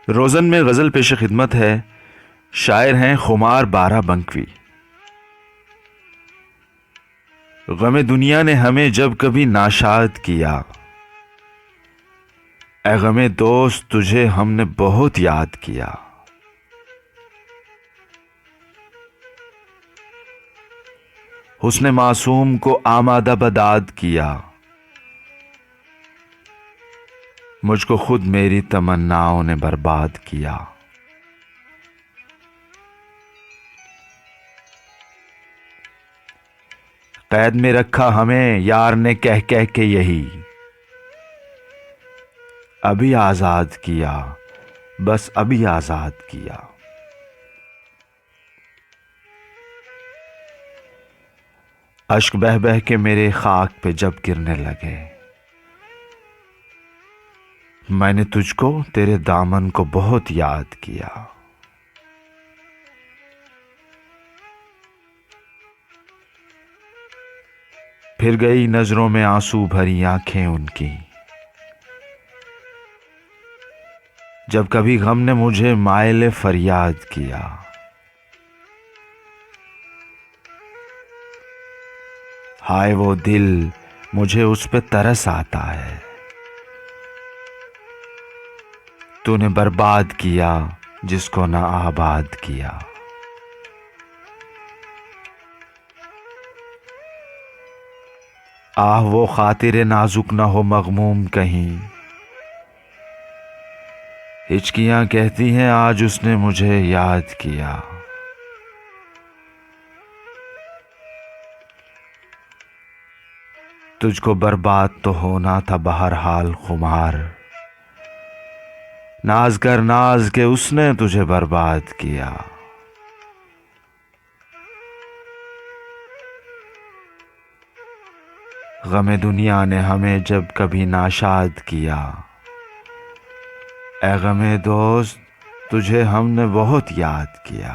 रोज़न में गज़ल पेश खिदमत है। शायर हैं खुमार बाराबंकवी। गमे दुनिया ने हमें जब कभी नाशाद किया, ए गमे दोस्त तुझे हमने बहुत याद किया। हुस्न मासूम को आमादा बदाद किया, मुझको खुद मेरी तमन्नाओं ने बर्बाद किया। कैद में रखा हमें यार ने कह कह के यही, अभी आजाद किया, बस अभी आजाद किया। अश्क बह बह के मेरे खाक पे जब गिरने लगे, मैंने तुझको तेरे दामन को बहुत याद किया। फिर गई नजरों में आंसू भरी आंखें उनकी, जब कभी गम ने मुझे माइले फरियाद किया। हाय वो दिल, मुझे उस पे तरस आता है, तूने बर्बाद किया जिसको ना आबाद किया। आह वो खातिर नाजुक ना हो मगमूम कहीं, हिचकियां कहती हैं आज उसने मुझे याद किया। तुझको बर्बाद तो होना था बहरहाल खुमार, नाज कर नाज के उसने तुझे बर्बाद किया। गमे दुनिया ने हमें जब कभी नाशाद किया, ए गमे दोस्त तुझे हमने बहुत याद किया।